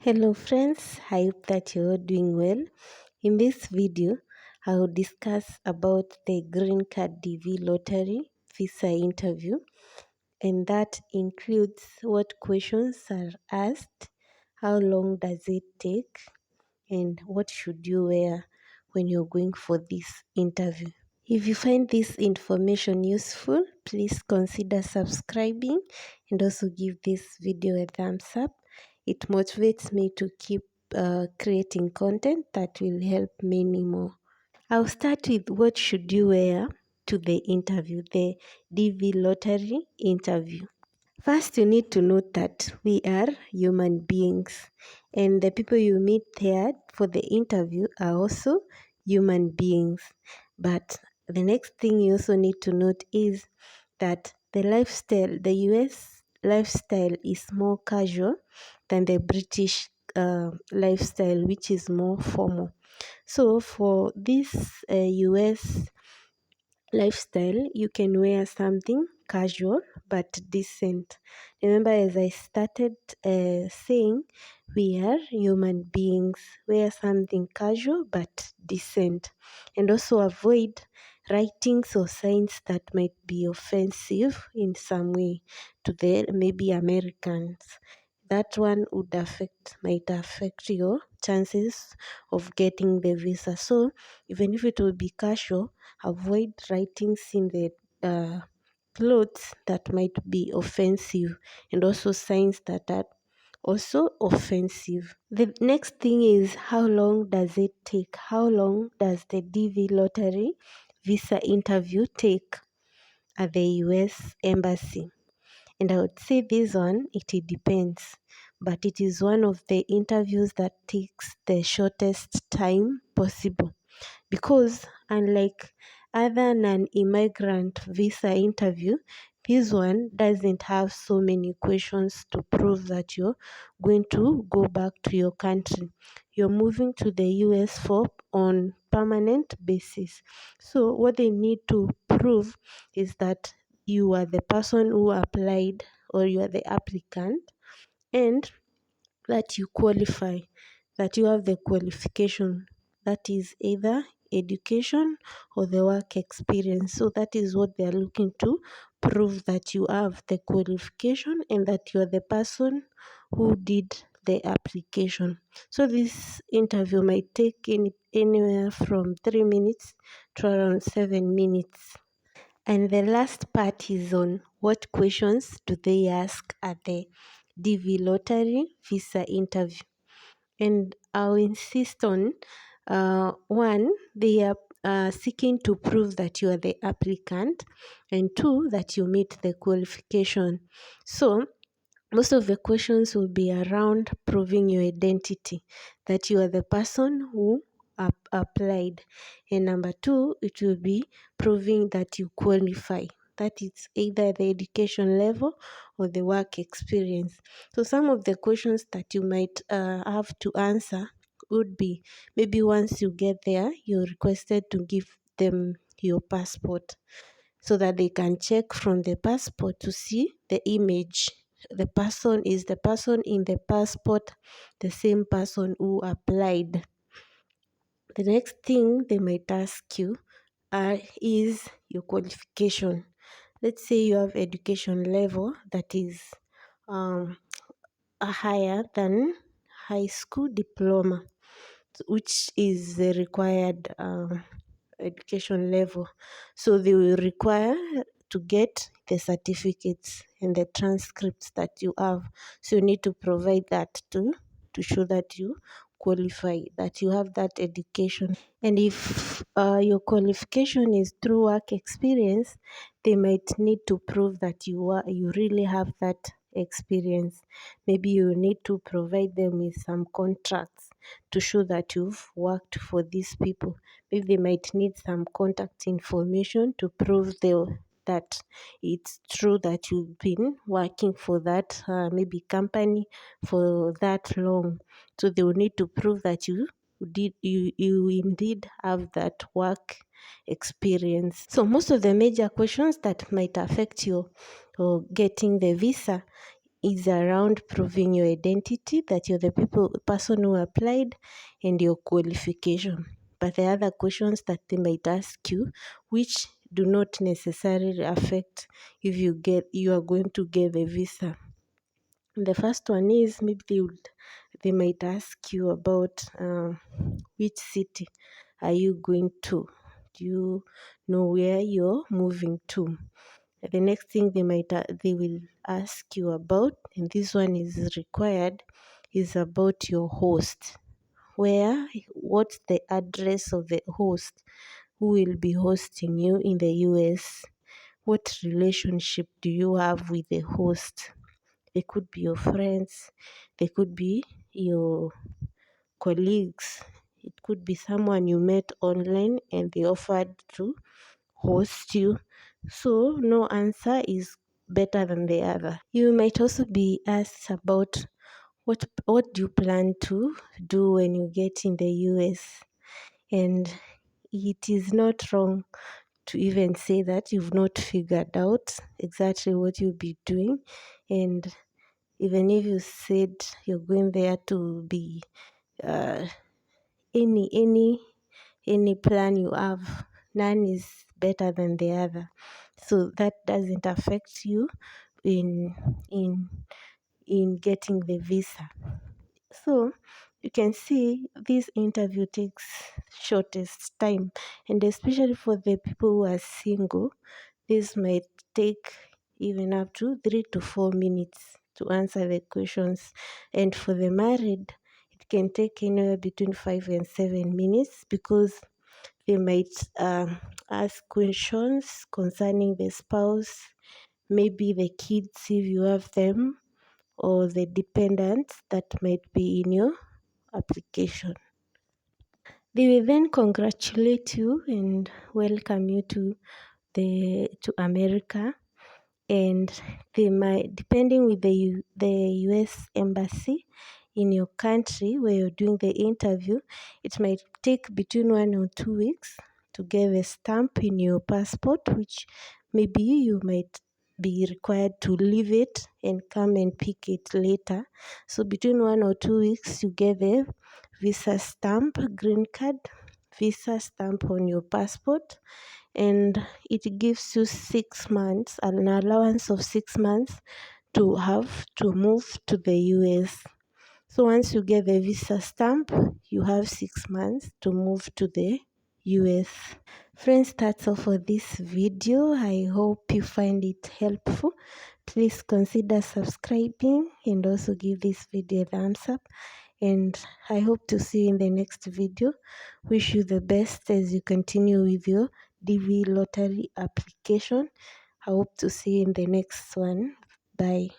Hello friends, I hope that you're all doing well. In this video, I will discuss about the Green Card DV Lottery visa interview, and that includes what questions are asked, how long does it take, and what should you wear when you're going for this interview. If you find this information useful, please consider subscribing and also give this video a thumbs up. It motivates me to keep creating content that will help many more. I'll start with what should you wear to the interview, the DV lottery interview. First, you need to note that we are human beings, and the people you meet there for the interview are also human beings. But the next thing you also need to note is that the US lifestyle is more casual than the British lifestyle, which is more formal. So for this US lifestyle, you can wear something casual but decent. Remember, as I started saying, we are human beings. Wear something casual but decent, and also avoid writings or signs that might be offensive in some way to the maybe Americans. That one might affect your chances of getting the visa. So even if it will be casual, avoid writings in the uh, clothes that might be offensive, and also signs that are also offensive. The next thing is, how long does it take? How long does the DV lottery visa interview take at the US embassy? And I would say this one, it depends, but it is one of the interviews that takes the shortest time possible, because unlike other non-immigrant visa interview, this one doesn't have so many questions to prove that you're going to go back to your country. You're moving to the US for on permanent basis. So what they need to prove is that you are the person who applied, or you are the applicant, and that you qualify, that you have the qualification, that is either education or the work experience. So that is what they are looking to prove, that you have the qualification and that you are the person who did the application. So this interview might take anywhere from 3 minutes to around 7 minutes. And the last part is on what questions do they ask at the DV lottery visa interview. And I'll insist on one, they are seeking to prove that you are the applicant, and two, that you meet the qualification. So most of the questions will be around proving your identity, that you are the person who applied. And number two, it will be proving that you qualify, that it's either the education level or the work experience. So some of the questions that you might have to answer would be, maybe once you get there, you're requested to give them your passport, so that they can check from the passport to see the image. The person in the passport the same person who applied? The next thing they might ask you is your qualification. Let's say you have education level that is um, higher than high school diploma, which is the required education level. So they will require to get the certificates and the transcripts that you have. So you need to provide that to show that you qualify, that you have that education. And if your qualification is through work experience, they might need to prove that you really have that experience. Maybe you need to provide them with some contracts to show that you've worked for these people. Maybe they might need some contact information to prove that it's true that you've been working for that maybe company for that long. So they will need to prove that you indeed have that work experience. So most of the major questions that might affect you or getting the visa is around proving your identity, that you're the person who applied, and your qualification. But there are other questions that they might ask you which do not necessarily affect if you are going to get the visa. The first one is maybe they might ask you about which city are you going to. Do you know where you're moving to? The next thing they will ask you about, and this one is required, is about your host. What's the address of the host who will be hosting you in the US? What relationship do you have with the host? They could be your friends, they could be your colleagues, it could be someone you met online and they offered to host you. So no answer is better than the other. You might also be asked about what do you plan to do when you get in the US, and it is not wrong to even say that you've not figured out exactly what you'll be doing. And even if you said you're going there to be uh, any plan you have, none is better than the other. So that doesn't affect you in in in getting the visa. So you can see this interview takes shortest time, and especially for the people who are single, this might take even up to 3 to 4 minutes to answer the questions. And for the married, it can take anywhere between 5 and 7 minutes, because they might ask questions concerning the spouse, maybe the kids if you have them, or the dependents that might be in your application. They will then congratulate you and welcome you to America, and they might, depending with the US embassy in your country where you're doing the interview, it might take between 1 or 2 weeks to get a stamp in your passport, which maybe you might be required to leave it and come and pick it later. So between 1 or 2 weeks you get the visa stamp, green card visa stamp on your passport, and it gives you 6 months, an allowance of 6 months to have to move to the US. So once you get the visa stamp, you have 6 months to move to the US. Friends, that's all for this video. I hope you find it helpful. Please consider subscribing and also give this video a thumbs up. And I hope to see you in the next video. Wish you the best as you continue with your DV lottery application. I hope to see you in the next one. Bye.